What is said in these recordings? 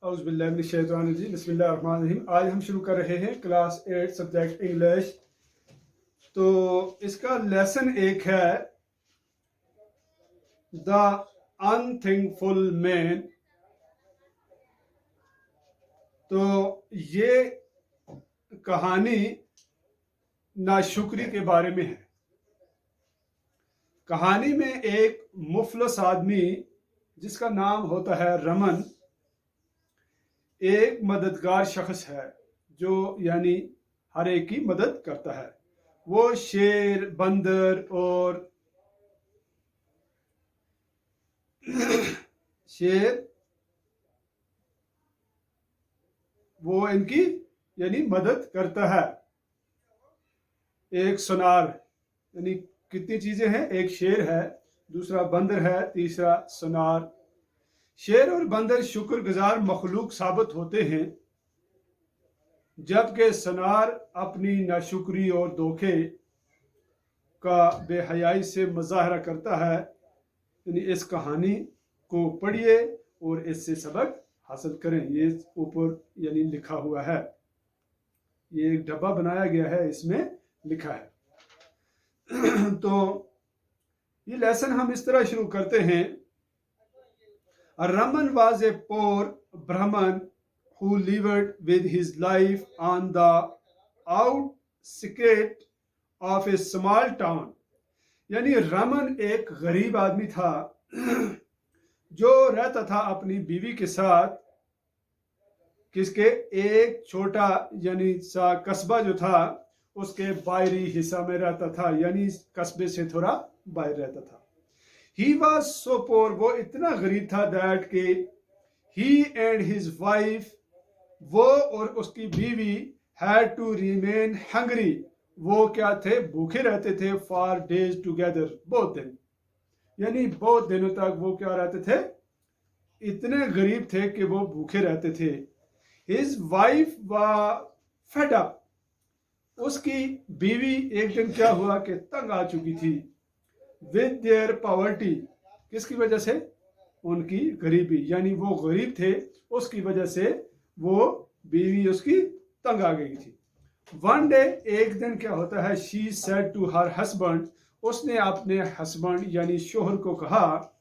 बिस्मिल्लाहिर्रहमानिर्रहीम। आज हम शुरू कर रहे हैं क्लास 8 सब्जेक्ट इंग्लिश। तो इसका लेसन एक है द अनथिंकफुल मैन। तो ये कहानी नाशुक्री के बारे में है। कहानी में एक मुफलस आदमी जिसका नाम होता है रमन, एक मददगार शख्स है जो यानी हर एक की मदद करता है। वो शेर, बंदर और वो इनकी यानी मदद करता है। एक सुनार यानी कितनी चीजें हैं, एक शेर है, दूसरा बंदर है, तीसरा सुनार। शेर और बंदर शुक्रगुजार मखलूक साबित होते हैं, जबकि सुनार अपनी नाशुक्री और धोखे का बेहयाई से मुजाहरा करता है। यानी इस कहानी को पढ़िए और इससे सबक हासिल करें। ये ऊपर यानी लिखा हुआ है, ये एक डब्बा बनाया गया है, इसमें लिखा है। तो ये लेसन हम इस तरह शुरू करते हैं। Raman was a poor Brahmin who lived with his life on the outskirts of a small town। यानी रमन एक गरीब आदमी था जो रहता था अपनी बीवी के साथ किसके एक छोटा यानी सा कस्बा जो था उसके बाहरी हिस्सा में रहता था, यानी कस्बे से थोड़ा बाहर रहता था। He was so poor, वो इतना गरीब था that के he and his wife, वो और उसकी बीवी had to remain hungry, वो क्या थे, भूखे रहते थे for days together, बहुत दिन, यानी बहुत दिनों तक वो क्या रहते थे, इतने गरीब थे कि वो भूखे रहते थे। His wife was fed up, उसकी बीवी एक दिन क्या हुआ कि तंग आ चुकी थी with their poverty, किसकी वजह से, उनकी गरीबी, यानी वो गरीब थे उसकी वजह से वो बीवी उसकी तंग आ गई थी। One day, एक दिन क्या होता है, she said to her husband, उसने अपने हस्बैंड यानी शोहर को कहा,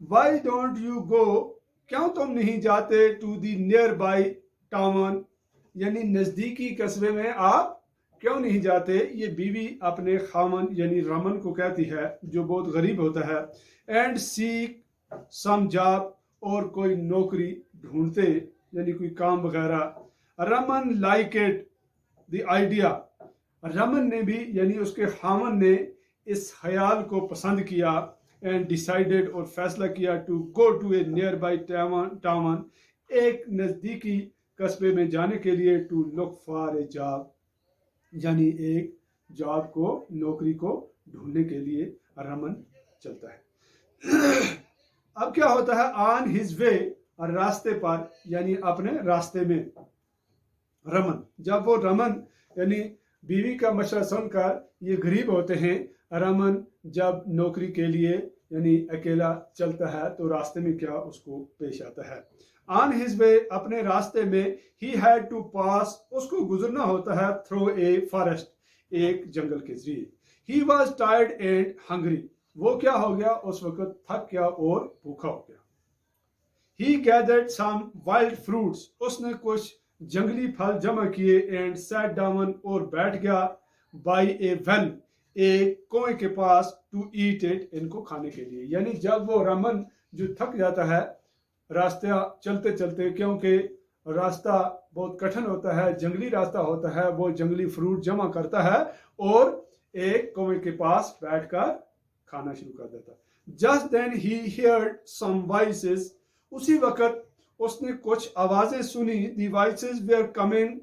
why don't you go, क्यों तुम नहीं जाते to the nearby town, यानी नजदीकी कस्बे में आप क्यों नहीं जाते। ये बीवी अपने खामन यानी रमन को कहती है जो बहुत गरीब होता है, एंड सीक सम जॉब, और कोई नौकरी ढूंढते यानी कोई काम वगैरह। Raman like it the idea, Raman ने भी यानी उसके खामन ने इस ख्याल को पसंद किया, एंड डिसाइडेड, और फैसला किया, to go to a nearby town, एक नज़दीकी कस्बे में जाने के लिए, to look for a job, यानी एक जॉब को, नौकरी को ढूंढने के लिए रमन चलता है। अब क्या होता है, ऑन हिज वे, और रास्ते पर यानी अपने रास्ते में रमन, जब वो रमन यानी बीवी का मशवरा सुनकर, ये गरीब होते हैं, रमन जब नौकरी के लिए यानी अकेला चलता है तो रास्ते में क्या उसको पेश आता है। ऑन हिज वे, अपने रास्ते में, ही हैड टू पास, उसको गुजरना होता है, थ्रू ए फॉरेस्ट, एक जंगल के जरिए। He was tired and hungry, वो क्या हो गया, उस वक्त थक गया और भूखा हो गया। ही गैदर्ड सम वाइल्ड फ्रूट्स, उसने कुछ जंगली फल जमा किए, एंड सैट डाउन, और बैठ गया, बाय ए वेल, एक कुएं के पास, टू ईट इट, इनको खाने के लिए। यानी जब वो रमन जो थक जाता है रास्ता चलते चलते, क्योंकि रास्ता बहुत कठिन होता है, जंगली रास्ता होता है, वो जंगली फ्रूट जमा करता है और एक कुएं के पास बैठकर खाना शुरू कर देता है। Just then he heard some voices, उसी वक्त उसने कुछ आवाजें सुनी। दी वॉइसेस वेयर कमिंग,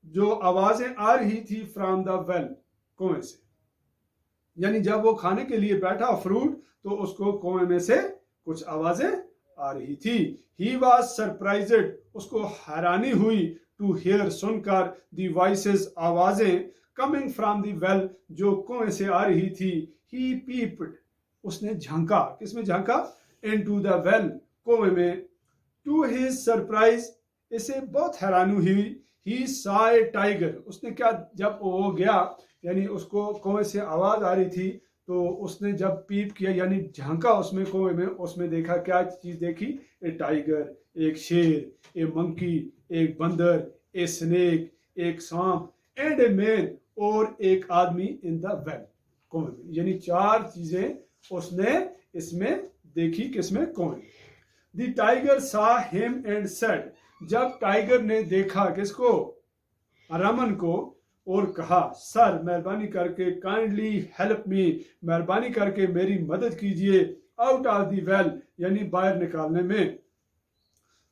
जो आवाजें आ रही थी, फ्रॉम द वेल, कुएं से। यानी जब वो खाने के लिए बैठा फ्रूट, तो उसको कुएं में से कुछ आवाजें आ रही थी। ही वॉज सरप्राइज्ड, उसको हैरानी हुई, टू हियर, सुनकर, दी वॉइसेस, आवाजें, कमिंग फ्रॉम दी वेल, जो कुएं से आ रही थी। ही पीप्ड, उसने झांका, किसमें झांका, into the well, कुएं में. To his surprise, इसे बहुत हैरानी हुई. He saw a tiger. उसने क्या, जब वो गया यानी उसको कुएं से आवाज आ रही थी, तो उसने जब पीप किया यानी झांका उसमें कुएं में, उसमें देखा, क्या चीज देखी? ए टाइगर, एक शेर, ए मंकी, एक बंदर, ए स्नेक, एक सांप, एंड ए मैन, और एक आदमी इन द वेल, कुएं में. यानी 4 चीजें उसने इसमें देखी, किसमें? कुएं. द टाइगर सा हिम एंड सेड. जब टाइगर ने देखा किसको? रमन को, और कहा, सर मेहरबानी करके, काइंडली हेल्प मी, मेहरबानी करके मेरी मदद कीजिए, आउट ऑफ द वेल, यानी बाहर निकालने में.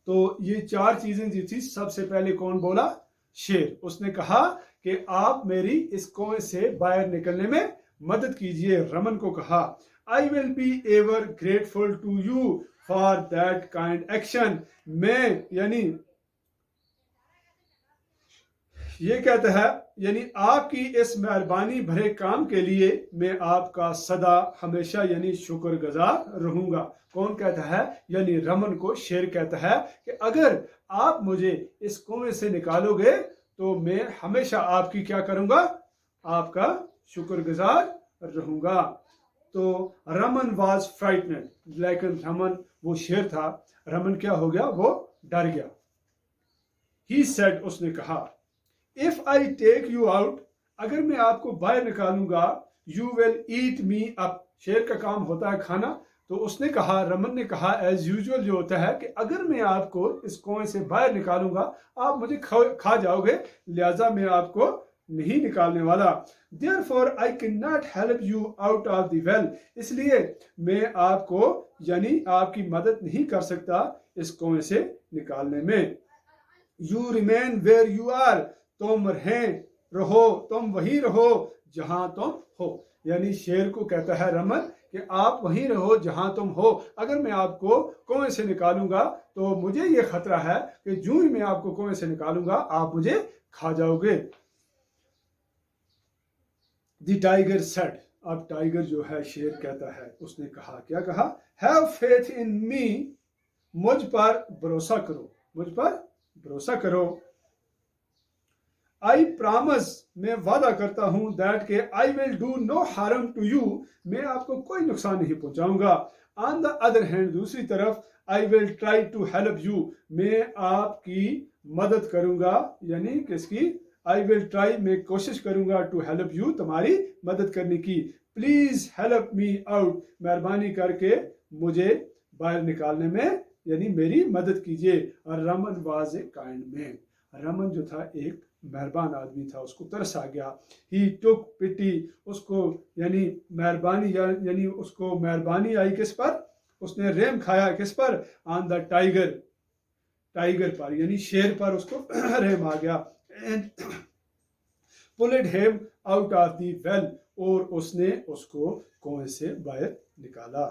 तो ये 4 चीजें जी थी. सबसे पहले कौन बोला? शेर. उसने कहा कि आप मेरी इस कुएं से बाहर निकलने में मदद कीजिए. रमन को कहा, I will be ever grateful to you for that kind action. मैं, यानी ये कहता है, यानी आपकी इस मेहरबानी भरे काम के लिए मैं आपका सदा हमेशा यानी शुक्रगुजार रहूंगा. कौन कहता है? यानी रमन को शेर कहता है कि अगर आप मुझे इस कुएं से निकालोगे तो मैं हमेशा आपकी क्या करूंगा? आपका शुक्रगुजार रहूंगा. तो रमन वाज फ्राइटनेड, लेकिन रमन, वो शेर था, रमन क्या हो गया? वो डर गया. ही सेड, उसने कहा, if I take you out, अगर मैं आपको बाहर निकालूंगा, you will eat me up. शेर का काम होता है खाना. तो उसने कहा, रमन ने कहा, एज यूजुअल जो होता है कि अगर मैं आपको इस कुएं से बाहर निकालूंगा आप मुझे खा जाओगे, लिहाजा मैं आपको नहीं निकालने वाला. Therefore I cannot help you out of the well. इसलिए मैं आपको यानी आपकी मदद नहीं कर सकता इस कुएं से निकालने में. You remain where you are. तुम रहो, तुम वहीं रहो जहां तुम हो. यानी शेर को कहता है रमन कि आप वहीं रहो जहां तुम हो. अगर मैं आपको कुएं से निकालूंगा तो मुझे ये खतरा है कि जो ही मैं आपको कुएं से निकालूंगा आप मुझे खा जाओगे. The tiger said. अब टाइगर जो है, शेर कहता है, उसने कहा, क्या कहा? हैव फेथ इन मी. मुझ पर भरोसा करो, मुझ पर भरोसा करो. आई प्रॉमिस, मैं वादा करता हूं, दैट के I will do no harm to you, मैं आपको कोई नुकसान नहीं पहुंचाऊंगा. ऑन द अदर हैंड, दूसरी तरफ, I will try to help you, मैं आपकी मदद करूंगा. यानी किसकी? आई विल ट्राई, मैं कोशिश करूंगा, टू हेल्प यू, तुम्हारी मदद करने की. प्लीज हेल्प मी आउट, मेहरबानी करके मुझे बाहर निकालने में यानी मेरी मदद कीजिए. और Raman was a kind man. Raman जो था एक मेहरबान आदमी था, उसको तरस आ गया. ही टुक पिटी, उसको यानी मेहरबानी यानी उसको मेहरबानी आई किस पर? उसने रेम खाया किस पर? ऑन द टाइगर, टाइगर पर यानी शेर पर उसको रेम आ गया. And pulled him out of the well, और उसने उसको कुएं से बाहर निकाला.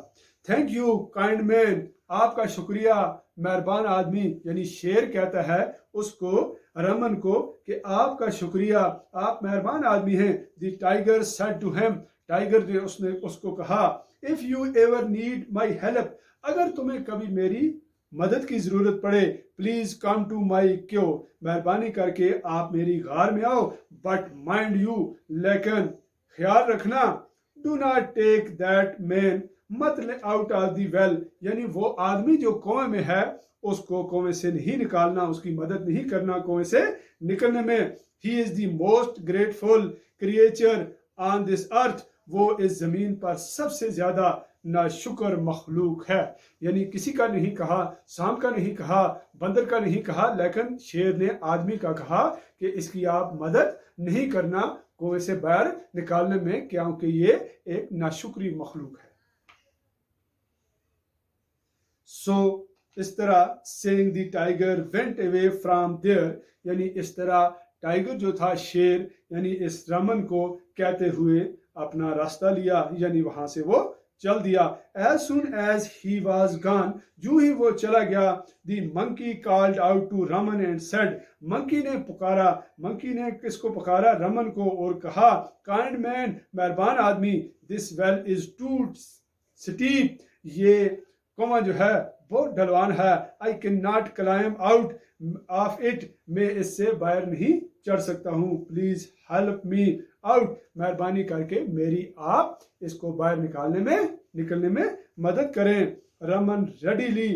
थैंक यू काइंड मैन, आपका शुक्रिया मेहरबान आदमी. यानी शेर कहता है उसको, रमन को, कि आपका शुक्रिया, आप मेहरबान आदमी हैं. The tiger said to him, tiger ने उसने उसको कहा, if you ever need my help, अगर तुम्हें कभी मेरी मदद की जरूरत पड़े, प्लीज कम टू माई क्यो, मेहरबानी करके आप मेरी गार में आओ. बट माइंड यू, लेकिन ख्याल रखना, do not take that man, मत ले आउट ऑफ द वेल, यानी वो आदमी जो कुएं में है उसको कुएं से नहीं निकालना, उसकी मदद नहीं करना कुएं से निकलने में. He is the most grateful creature on this earth, वो इस जमीन पर सबसे ज्यादा नाशुक्र मखलूक है. यानी किसी का नहीं कहा, सांप का नहीं कहा, बंदर का नहीं कहा, लेकिन शेर ने आदमी का कहा कि इसकी आप मदद नहीं करना कुएं से बाहर निकालने में, क्योंकि ये एक नाशुक्री मखलूक है. सो इस तरह saying the tiger went away from there, यानी इस तरह टाइगर जो था, शेर यानी इस रमन को कहते हुए अपना रास्ता लिया, यानी वहां से वो चल दिया. As soon as he was gone, जो ही वो चला गया, the monkey called out to Raman and said, monkey ने पुकारा, मंकी ने किसको पुकारा? रमन को, और कहा, काइंड मैन, मेहरबान आदमी, this well is too steep, ये कुआं जो है बहुत ढलवान है, I can not climb out of it, मैं इससे बाहर नहीं चढ़ सकता हूँ, प्लीज हेल्प मी आउट, मेहरबानी करके मेरी आप इसको बाहर निकलने में मदद करें। Raman readily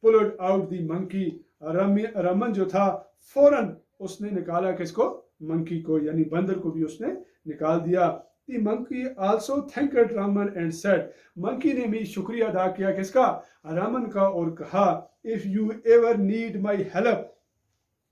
pulled out the monkey, Raman जो था फौरन उसने निकाला किसको, मंकी को, यानी बंदर को भी उसने निकाल दिया। The monkey also thanked Raman and said, monkey ने भी शुक्रिया अदा किया किसका, रामन का, और कहा if you ever need my help,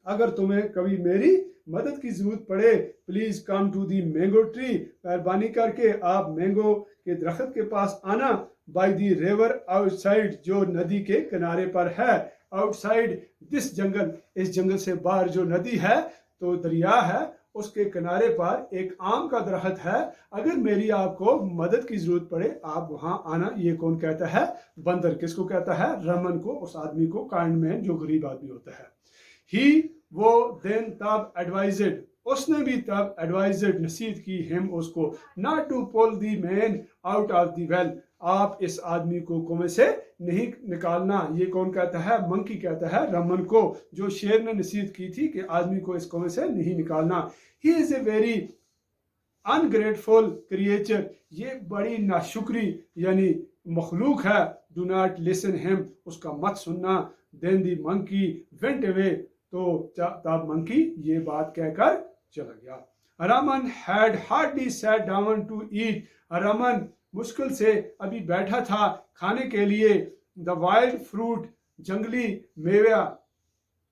अगर तुम्हें कभी मेरी मदद की जरूरत पड़े, please come to the mango tree, मेहरबानी करके आप मैंगो के दरख्त के पास आना, बाय दी रिवर आउटसाइड, जो नदी के किनारे पर है, आउटसाइड दिस जंगल, इस जंगल से बाहर जो नदी है तो दरिया है, उसके किनारे पर एक आम का दरख्त है, अगर मेरी आपको मदद की जरूरत पड़े आप वहां आना। ये कौन कहता है, बंदर। किसको कहता है, रमन को, उस आदमी को, काइंड मैन जो गरीब आदमी होता है। ही वो देन तब एडवाइजेड, उसने भी तब एडवाइजेड नसीहत की, हिम उसको, not to pull the man out of the well, आप इस आदमी को कुएं से नहीं निकालना। ये कौन कहता है, मंकी कहता है रमन को, जो शेर ने नसीहत की थी कि आदमी को इस कुएं से नहीं निकालना। He is a very ungrateful creature, ये बड़ी नाशुक्री यानी मखलूक है, डू नॉट लिसन हिम, उसका मत सुनना। Then the monkey went away, तो तब मंकी ये बात कहकर चला गया। Raman had hardly sat down to eat, Raman मुश्किल से अभी बैठा था खाने के लिए। द वाइल्ड फ्रूट, जंगली मेवा,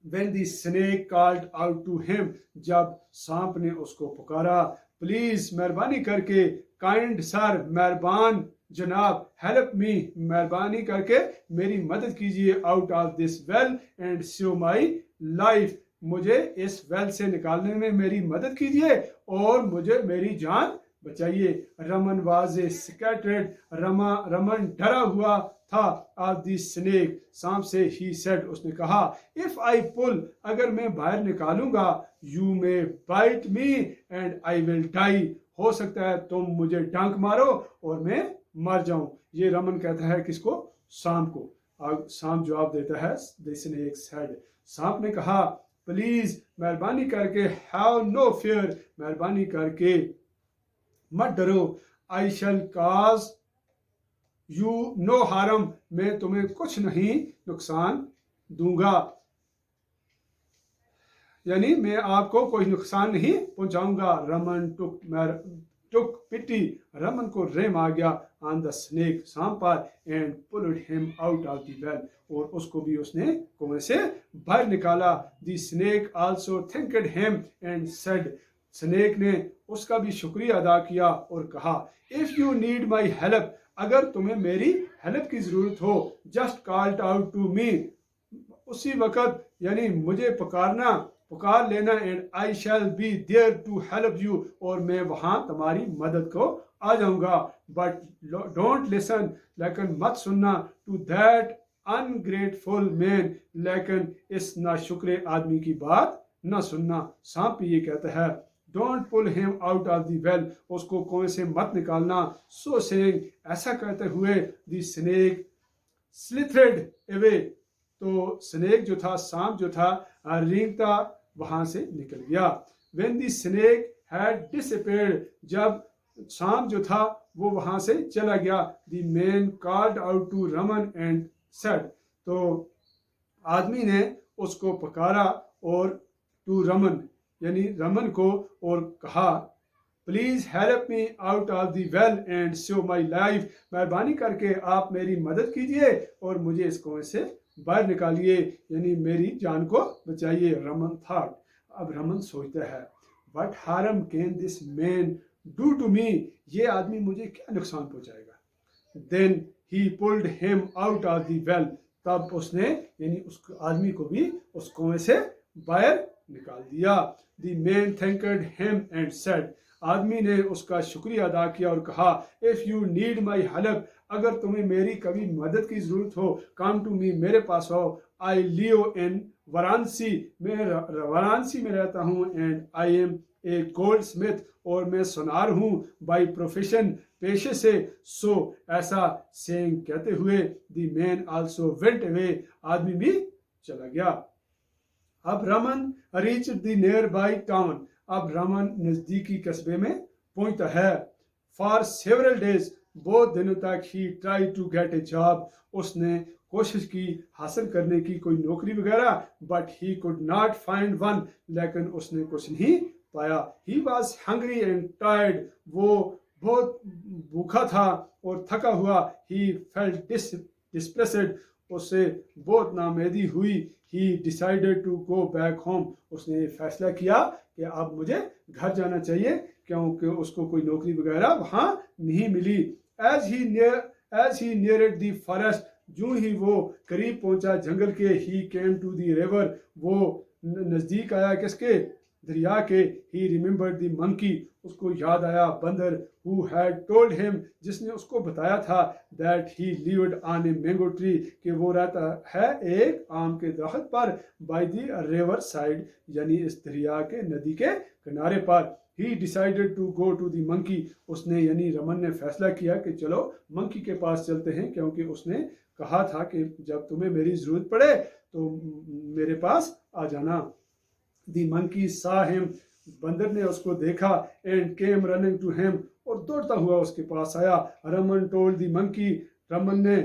when the snake called out to him, जब सांप ने उसको पुकारा, प्लीज मेहरबानी करके, काइंड सर, मेहरबान जनाब, हेल्प मी, मेहरबानी करके मेरी मदद कीजिए, out of this well and save my life, मुझे इस वेल से निकालने में मेरी मदद कीजिए और मुझे मेरी जान बचाइए। Raman was a scattered, Raman डरा हुआ था, ऑफ द स्नेक, सांप से। ही सेड, उसने कहा, इफ आई पुल, अगर मैं बाहर निकालूंगा, you may bite me and I will die, हो सकता है तुम मुझे डांक मारो और मैं मर जाऊं। ये रमन कहता है किसको, सांप को। सांप जवाब देता है, द स्नेक सेड, सांप ने कहा, प्लीज मेहरबानी करके, हैव नो फियर, मेहरबानी करके मत डरो, आई शैल काज यू नो हार्म, मैं तुम्हें कुछ नहीं नुकसान दूंगा, यानी मैं आपको कोई नुकसान नहीं पहुंचाऊंगा। रमन टुक पिटी, रमन को रेम आ गया, ऑन द स्नेक, सांप पर, and pulled him out of the well, और उसको भी उसने कुएं से बाहर निकाला। The snake also thanked him and said, snake ने उसका भी शुक्रिया अदा किया और कहा, if you need my help, अगर तुम्हें मेरी हेल्प की जरूरत हो, just called out to me, उसी वक्त यानी मुझे पुकार लेना, and I shall be there to help you, और मैं वहां तुम्हारी मदद को आ जाऊंगा। बट डोंट लिसन, लेकिन मत सुनना, टू दैट अनग्रेटफुल मैन, लेकिन इस नाशुक्रे आदमी की बात ना सुनना। सांप भी ये कहता है, don't pull him out of the well, उसको कुएं से मत निकालना। सो सेइंग, ऐसा कहते हुए, द स्नेक स्लिथरेड अवे, तो स्नेक जो था, सांप जो था, रेंगता वहां से निकल गया। When the snake had disappeared, जब सांप जो था वो वहां से चला गया, the man called out to Raman and said, तो आदमी ने उसको पुकारा और टू रमन यानी रमन को, और कहा, please help me out of the well and save my life, मेहरबानी करके आप मेरी मदद कीजिए और मुझे इस कुएं से बाहर निकालिए, यानी मेरी जान को बचाइए। रमन थॉट, अब रमन सोचता है, what harm can this man do to me, ये आदमी मुझे क्या नुकसान पहुंचाएगा। Then he pulled him out of the well, तब उसने यानी उस आदमी को भी उस कुएं से बाहर निकाल दिया। The man thanked him and said, आदमी ने उसका शुक्रिया अदा किया और कहा, if you need my help, अगर तुम्हें मेरी कभी मदद की जरूरत हो, कम टू मी, मेरे पास आओ। आई लिव इन वाराणसी, मैं वाराणसी में रहता हूँ, and I am a goldsmith, और मैं सुनार हूँ, बाई प्रोफेशन, पेशे से। सो ऐसा सेइंग कहते हुए the man also went away, आदमी भी चला गया। अब Raman reach the near by town, अब रमन नजदीकी कस्बे में पहुंचता है। फॉर सेवरल डेज, बहुत दिनों तक ही try to get a job, उसने कोशिश की हासिल करने की कोई नौकरी वगैरह, but he could not find one, लेकिन उसने कुछ नहीं पाया। He was hungry and tired, वो बहुत भूखा था और थका हुआ। ही फेल्ट डिस्प्रेस्ड, उससे बहुत नामेदी हुई। He decided to go back home, उसने फैसला किया कि अब मुझे घर जाना चाहिए, क्योंकि उसको कोई नौकरी वगैरह वहाँ नहीं मिली। एज ही नियरेड द फॉरेस्ट, जो ही वो करीब पहुंचा जंगल के, ही केम टू द रिवर, वो नज़दीक आया किसके, दरिया के। ही रिमेंबर्ड द मंकी, उसको याद आया बंदर, हु हैड टोल्ड हिम, जिसने उसको बताया था, that he lived on a mango tree, कि वो रहता है एक आम के दरख्त पर, बाय द रिवर साइड, यानी इस दरिया के नदी के किनारे पर। He decided to go to the monkey, उसने यानी रमन ने फैसला किया कि चलो मंकी के पास चलते हैं, क्योंकि उसने कहा था कि जब तुम्हें मेरी जरूरत पड़े तो मेरे पास आ जाना। द मंकी सा हिम, बंदर ने उसको देखा, and came running to him, और दौड़ता हुआ उसके पास आया। Raman told the monkey, Raman ने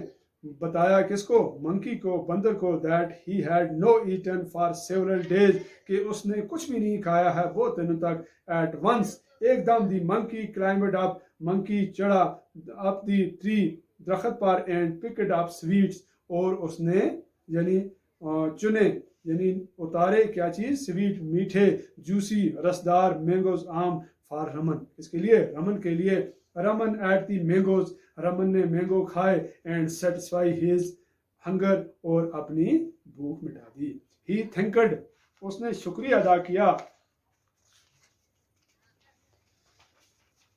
बताया किसको, मंकी को, बंदर को, that he had no eaten for several days, कि उसने कुछ भी नहीं खाया है बहुत दिनों तक। एट वंस, एकदम, the monkey climbed up, monkey चढ़ा अप द ट्री, दरख्त पर, एंड पिक्ड अप स्वीट्स, और उसने यानी चुने यानी उतारे क्या चीज, स्वीट, मीठे, जूसी, रसदार, मैंगोज, आम, फॉर रमन, इसके लिए, रमन के लिए। Raman at the mangoes, Raman ने मैंगो खाए, एंड सेटिस्फाई हिज हंगर, और अपनी भूख मिटा दी। ही थैंक्ड, उसने शुक्रिया अदा किया।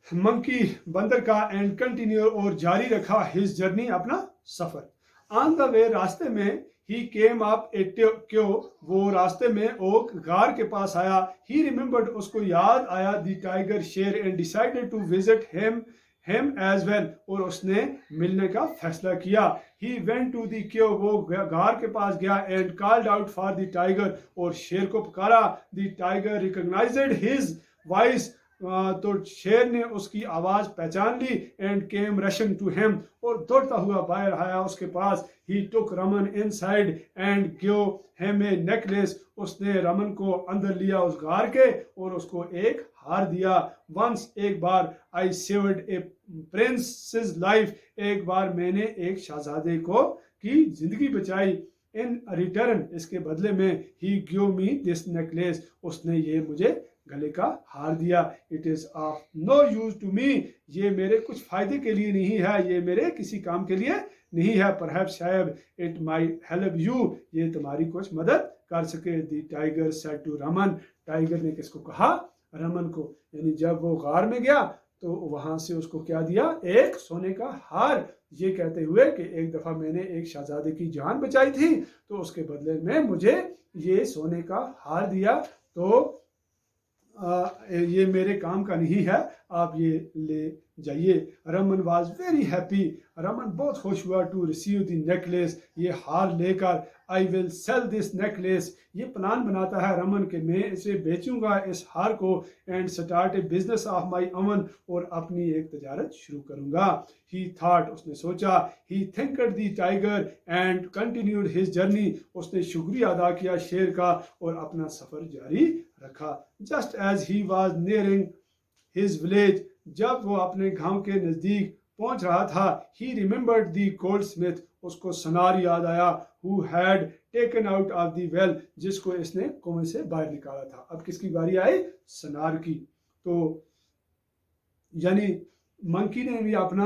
मंकी, बंदर का, एंड कंटिन्यू, और जारी रखा, हिज जर्नी, अपना सफर। ऑन द वे, रास्ते में, ही केम अप ए क्यों, वो रास्ते में ओक गार के पास आया। ही रिमेंबर्ड, उसको याद आया, द टाइगर, शेर, and decided to visit him as well, और उसने मिलने का फैसला किया। ही वेंट टू द क्यों, वो गार के पास गया, and called out for the tiger, और शेर को पुकारा। The tiger recognized his voice, तो शेर ने उसकी आवाज पहचान ली, and came rushing to him, और दौड़ता हुआ बाहर आया उसके पास। He took Raman inside and give him a necklace, उसने रमन को अंदर लिया उस गार के, और उसको एक हार दिया। वंस, एक बार, I saved a princess life, एक बार मैंने एक शहजादे को की जिंदगी बचाई। इन रिटर्न, इसके बदले में, he give me this necklace, उसने ये मुझे गले का हार दिया। It is of no use to me, ये मेरे कुछ फायदे के लिए नहीं है, ये मेरे किसी काम के लिए नहीं है। परहैप्स, शायद, इट माइट हेल्प यू, ये तुम्हारी कुछ मदद कर सके। The tiger said to Raman, tiger ने किसको कहा, रमन को। यानी जब वो गार में गया तो वहां से उसको क्या दिया, एक सोने का हार, ये कहते हुए कि एक दफा मैंने एक शहजादे की जान बचाई थी, तो उसके बदले में मुझे ये सोने का हार दिया, तो ये मेरे काम का नहीं है, आप ये ले जाइए। Raman was very happy, Raman बहुत खुश हुआ, टू रिसीव द नेकलेस, ये हार लेकर। I will sell this necklace, ये प्लान बनाता है रमन के मैं इसे बेचूंगा इस हार को, and start A business of my own, और अपनी एक तजारत शुरू करूंगा। ही थॉट, उसने सोचा। He thanked the tiger and continued his journey, उसने शुक्रिया अदा किया शेर का, और अपना सफर जारी रखा। Just as he was nearing his village, जब वो अपने गांव के नजदीक पहुंच रहा था, he remembered the goldsmith, उसको सनार याद आया, who had taken out of the well, जिसको इसने कुएं से बाहर निकाला था। अब किसकी बारी आई, सनार की। तो यानी मंकी ने भी अपना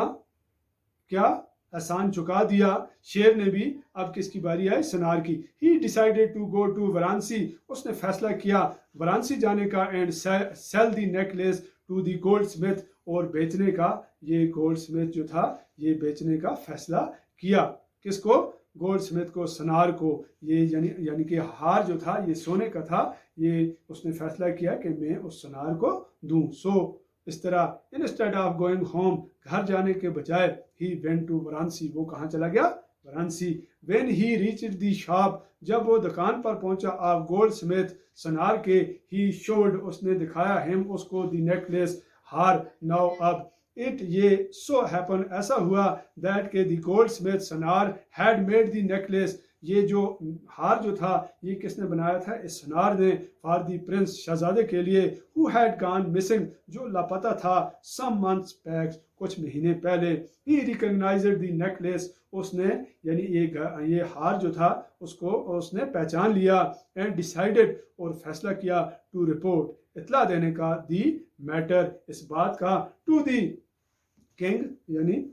क्या एहसान चुका दिया, शेर ने भी। अब किसकी बारी आई, सनार की। He decided to go to Varanasi, उसने फैसला किया वाराणसी जाने का, and sell the necklace to the goldsmith, और बेचने का, ये गोल्ड स्मिथ जो था ये बेचने का फैसला किया। किसको, गोल्ड स्मिथ को, सनार को। ये यानी कि हार जो था ये सोने का था, ये उसने फैसला किया कि मैं उस सनार को दूं। सो इस तरह इंस्टेड ऑफ गोइंग होम, घर जाने के बजाय, ही वेंट टू वाराणसी, वो कहाँ चला गया? Varanasi. When he reached the shop, जब वो दुकान पर पहुंचा, ऑफ गोल्ड स्मिथ, सुनार के, ही शोड, उसने दिखाया, हिम, उसको, द नेकलेस, हार, नाउ, अब, इट, ये, सो हैपन, ऐसा हुआ, दैट के द गोल्ड स्मिथ, सुनार, हैड मेड द नेकलेस, ये जो हार जो था ये किसने बनाया था? इस सुनार ने, फॉर द प्रिंस, शहजादे के लिए, हु हैड गॉन मिसिंग, जो लापता था, सम मंथ्स बैक, कुछ महीने पहले, ही रिकॉग्नाइज्ड द नेकलेस, उसने यानी ये हार जो था उसको उसने पहचान लिया, एंड डिसाइडेड, और फैसला किया, टू रिपोर्ट, इतला देने का, दी मैटर, इस बात का, टू दी किंग यानी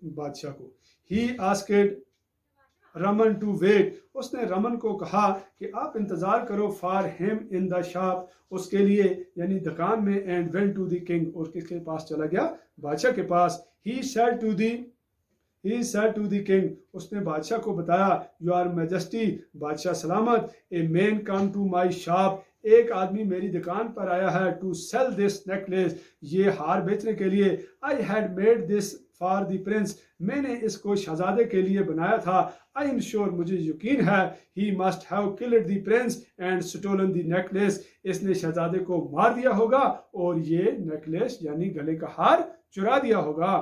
बादशाह को। He asked Raman to wait, उसने रमन को कहा कि आप इंतजार करो, for him in the shop, उसके लिए यानी दुकान में, and went to the king, और किसके पास चला गया? बादशाह के पास। He said to the king, उसने बादशाह को बताया, योर मैजेस्टी, बादशाह सलामत, a man come to my shop, एक आदमी मेरी दुकान पर आया है, टू सेल दिस नेकलेस, ये हार बेचने के लिए, I had made this for the Prince, मैंने इसको शहजादे के लिए बनाया था, आई एम श्योर, मुझे यकीन है, he must have killed the prince and stolen the necklace, इसने शहजादे को मार दिया होगा और ये नेकलेस यानी गले का हार चुरा दिया होगा।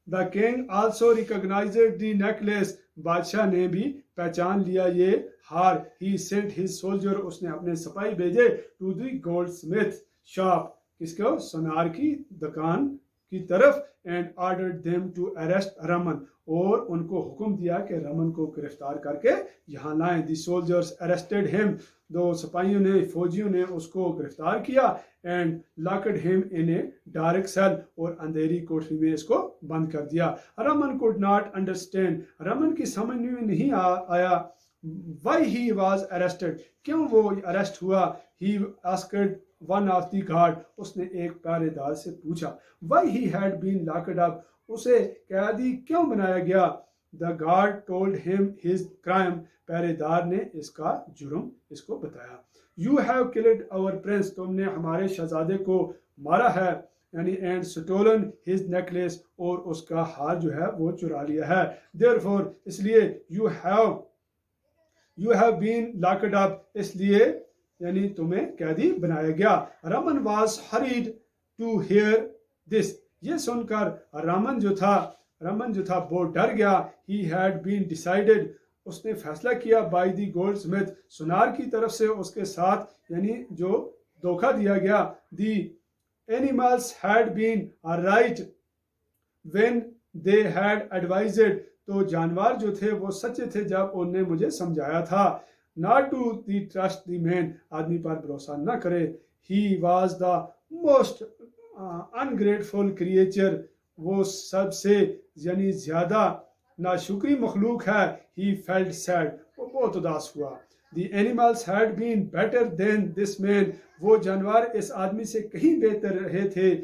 The king also recognised the necklace, बादशाह ने भी पहचान लिया ये हार। ही सेंट हिज सोल्जर, उसने अपने सिपाही भेजे, to the goldsmith shop, किसको? सोनार की दुकान की तरफ, and ordered them to arrest Raman, और उनको हुक्म दिया कि रमन को गिरफ्तार करके यहाँ लाएं। द सोल्जर्स अरेस्टेड हिम, दो सिपाहियों ने, फौजियों ने उसको गिरफ्तार किया, and locked him in a dark cell, और अंधेरी कोठरी में इसको बंद कर दिया। Raman could not understand, Raman की समझ में नहीं आया, व्हाई ही वाज अरेस्टेड, क्यों वो अरेस्ट हुआ। He asked one of the guard, उसने एक पहरेदार से पूछा, why he had been locked up, उसे कैदी क्यों बनाया गया। The guard told him his crime, पहरेदार ने इसका जुर्म इसको बताया। You have killed our prince, तुमने हमारे शहजादे को मारा है, यानी एंड स्टोलन हिज नेकलेस, और उसका हार जो है वो चुरा लिया है। देयरफॉर, इसलिए, you have been locked up, इसलिए यानी तुम्हें कैदी बनाया गया। Raman was horrid to hear this, ये सुनकर रमन जो था वो डर गया। ही हैड बीन डिसाइडेड, उसने फैसला किया, बाय द गोल्ड स्मिथ, सुनार की तरफ से उसके साथ यानी जो धोखा दिया गया। The animals had been right when they had advised, तो जानवर जो थे वो सच्चे थे जब उन्होंने मुझे समझाया था। Not to the trust the man, आदमी पर भरोसा न करे। He was the most ungrateful creature, वो सबसे यानी ज्यादा नाशुक्री मखलूक है। ही फेल्ट सैड, वो बहुत उदास हुआ। The animals had been better than this man, वो जानवर इस आदमी से कहीं बेहतर रहे थे।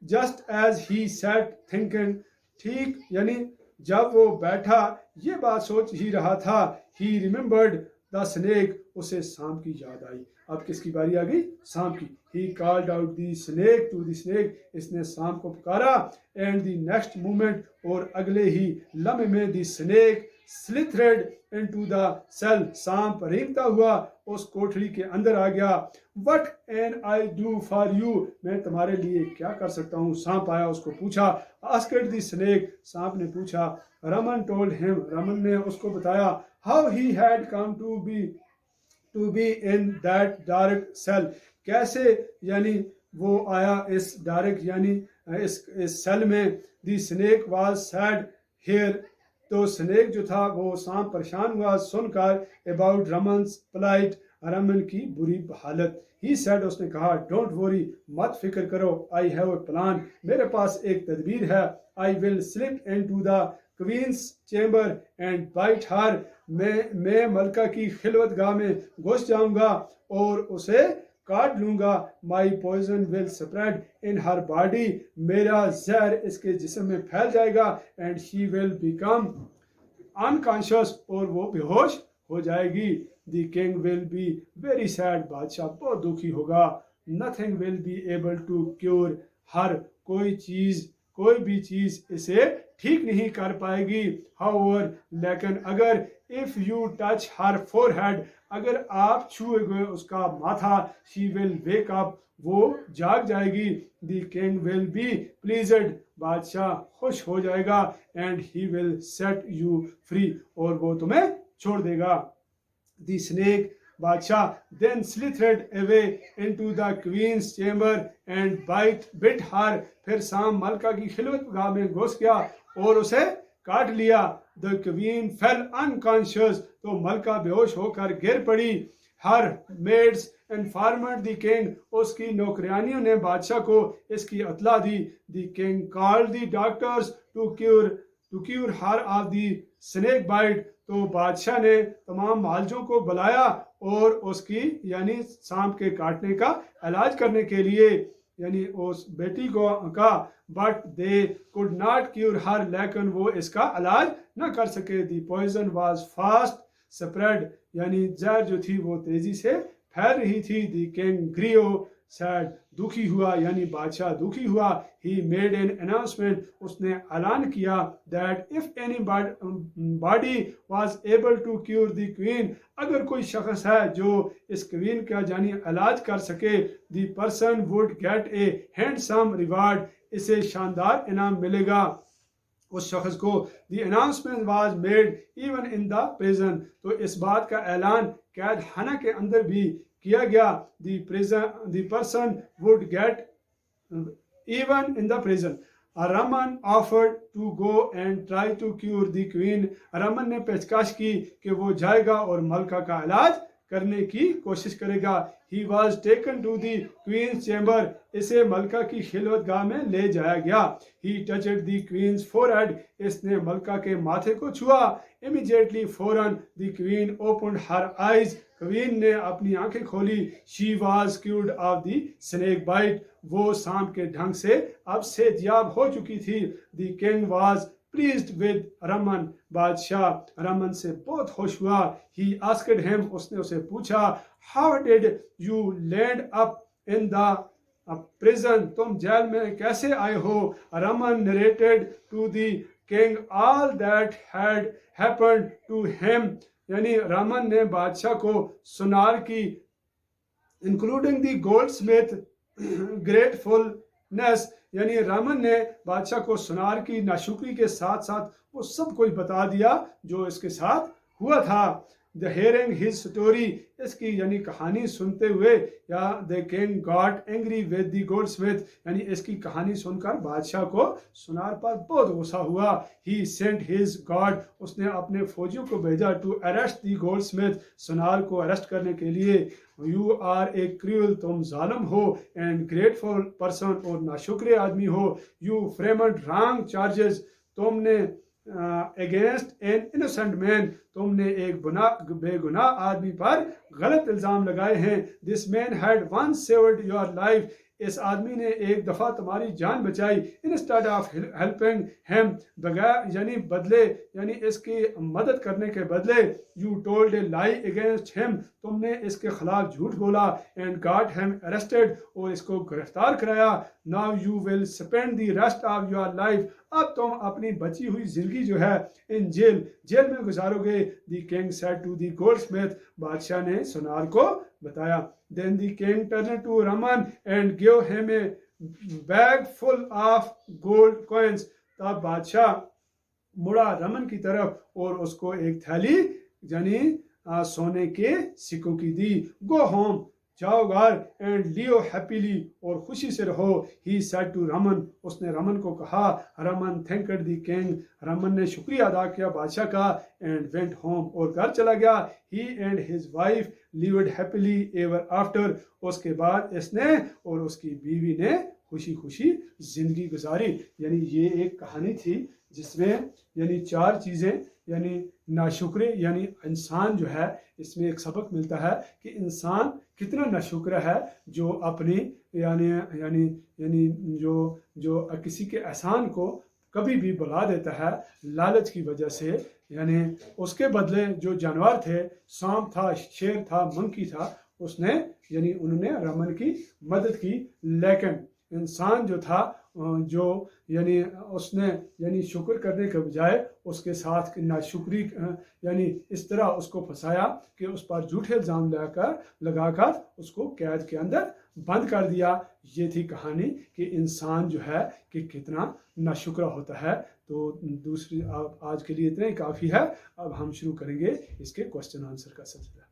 Just as he sat thinking, ठीक यानी जब वो बैठा ये बात सोच ही रहा था। ही रिमेंबर्ड द स्नेक, उसे सांप की याद आई। अब किसकी बारी आ गई? सांप की। He called out the snake to the snake, इसने सांप को पुकारा। एंड द नेक्स्ट मोमेंट, और अगले ही लम्हे में, the snake slithered into the cell, सांप रेंगता हुआ उस कोठरी के अंदर आ गया। What can I do for you, मैं तुम्हारे लिए क्या कर सकता हूँ? सांप आया, उसको पूछा। आस्क्ड द स्नेक, सांप ने पूछा। रमन टोल्ड हिम, रमन ने उसको बताया। How he had come to be in that dark cell, कैसे यानी वो आया इस डार्क यानी इस सेल में। The snake was sad here, तो स्नेक जो था वो सांप परेशान हुआ सुनकर अबाउट रमन्स प्लाइट, रमन की बुरी हालत। ही सेड, उसने कहा, डोंट वरी, मत फिक्र करो। आई हैव ए प्लान, मेरे पास एक तदबीर है। I will slip into the queen's chamber and bite her, मैं मलका की खिलवतगाह में घुस जाऊंगा और उसे काट लूंगा। My poison will spread in her body, मेरा जहर इसके जिस्म में फैल जाएगा। And she will become unconscious, और वो बेहोश हो जाएगी। The king will be very sad, बादशाह बहुत दुखी होगा। Nothing will be able to cure her, कोई भी चीज़ इसे ठीक नहीं कर पाएगी। हाउएवर, लेकिन अगर if you touch her forehead, अगर आप छुएंगे उसका माथा, शी विल वेक अप, वो जाग जाएगी। The king will B pleased, बादशाह खुश हो जाएगा। And he will set you free, और वो तुम्हें छोड़ देगा। द स्नेक, बादशाह, then slithered away into the queen's chamber and bit her, फिर सांप मलका की खिलवत गाह में घुस गया और उसे काट लिया। The queen fell unconscious, तो मलका बेहोश होकर गिर पड़ी। Her maids informed the king, उसकी नौकरानियों ने बादशाह को इसकी इत्तला दी। The king called the doctors to cure her of the snake bite, तो बादशाह ने तमाम मालजों को बुलाया और उसकी यानी सांप के काटने का इलाज करने के लिए, यानी उस बेटी को का, but they could not cure her, लेकिन वो इसका इलाज न कर सके। The poison was fast spread, यानी जहर जो थी वो तेजी से फैल रही थी। दी किंग ग्रीव सैड, दुखी हुआ, यानी बादशाह दुखी हुआ। ही मेड एन अनाउंसमेंट, उसने ऐलान किया, that if anybody was able to cure the queen, अगर कोई शख्स है जो इस क्वीन का यानी इलाज कर सके, the person would gate A handsome reward, इसे शानदार इनाम मिलेगा उस शख्स को। The announcement was made even in the prison, तो इस बात का ऐलान कैद खाना के अंदर भी किया गया। The person would get even in the prison. Raman offered to go and try to cure the queen, Raman ने पेशकश की कि वो जाएगा और मलका का इलाज करने की कोशिश करेगा। He was taken to the queen's chamber, इसे मलका की खिलवत गाह में ले जाया गया। He touched the queen's forehead, इसने मलका के माथे को छुआ। इमीडिएटली फौरन the queen opened her eyes, queen ने अपनी आंखें खोली। She was cured of the snake bite, वो सांप के ढंग से अब सेहतयाब हो चुकी थी। The king was pleased with Raman, बादशाह रमन से बहुत खुश हुआ। ही आस्क्ड हिम, उसने उसे पूछा, how did you land up in the prison, तुम जेल में कैसे आए हो। Raman narrated to the king all that had happened to him, यानी रमन ने बादशाह को सुनार की, इंक्लूडिंग द गोल्डस्मिथ ग्रेटफुलनेस, यानी रामन ने बादशाह को सुनार की नाशुक्री के साथ साथ वो सब कुछ बता दिया जो इसके साथ हुआ था। द हेयरिंग हिज स्टोरी, इसकी यानी कहानी सुनते हुए, या the king got angry with the Goldsmith, यानी इसकी कहानी सुनकर बादशाह को सुनार पर बहुत गुस्सा हुआ। ही सेंट हिज गॉड, उसने अपने फौजियों को भेजा टू अरेस्ट द गोल्डस्मिथ, सुनार को अरेस्ट करने के लिए। यू आर ए क्रूअल, तुम जालिम हो, एंड ग्रेटफुल पर्सन, और नाशुक्र आदमी हो। यू फ्रेमड रॉन्ग चार्जेस, तुमने अगेंस्ट एन इनोसेंट मैन, तुमने एक बेगुनाह आदमी पर गलत इल्ज़ाम लगाए हैं। This man had once saved your life, इस आदमी ने एक दफ़ा तुम्हारी जान बचाई। इंस्टेड ऑफ हेल्पिंग हिम, बगैर यानी बदले यानी इसकी मदद करने के बदले, you told A lie against him, तुमने इसके खिलाफ झूठ बोला। एंड गॉट हिम अरेस्टेड, और इसको गिरफ्तार कराया। Now you will spend the rest of your life, अब तुम अपनी बची हुई जिंदगी जो है इन जेल में गुजारोगे। The king said to the goldsmith, बादशाह ने सुनार को बताया। Then the king turned to Raman and gave him a bag full of gold coins. तब बादशाह मुड़ा रमन की तरफ और उसको एक थैली यानी सोने के सिक्कों की दी। गो होम, जाओ घर, एंड लियो हैप्पीली, और खुशी से रहो। ही सेड टू रमन, उसने रमन को कहा। Raman thanked the king, Raman ने शुक्रिया अदा किया बादशाह का। एंड वेंट होम, और घर चला गया। He and his wife lived happily ever after, उसके बाद इसने और उसकी बीवी ने खुशी खुशी जिंदगी गुजारी। यानी ये एक कहानी थी जिसमें यानी चार चीज़ें, यानी नाशुक्र यानी इंसान जो है, इसमें एक सबक मिलता है कि इंसान कितना नाशुक्र है जो अपनी यानी यानी यानी जो जो किसी के एहसान को कभी भी भुला देता है लालच की वजह से। यानी उसके बदले जो जानवर थे, सांप था, शेर था, मंकी था, उसने यानी उन्होंने रमन की मदद की, लेकिन इंसान जो था जो यानी उसने यानी शुक्र करने के बजाय उसके साथ नाशुक्री यानी इस तरह उसको फंसाया कि उस पर झूठे इल्ज़ाम लगाकर उसको कैद के अंदर बंद कर दिया। ये थी कहानी कि इंसान जो है कि कितना नाशुक्र होता है। तो दूसरी आज के लिए इतना ही काफ़ी है। अब हम शुरू करेंगे इसके क्वेश्चन आंसर का सिलसिला।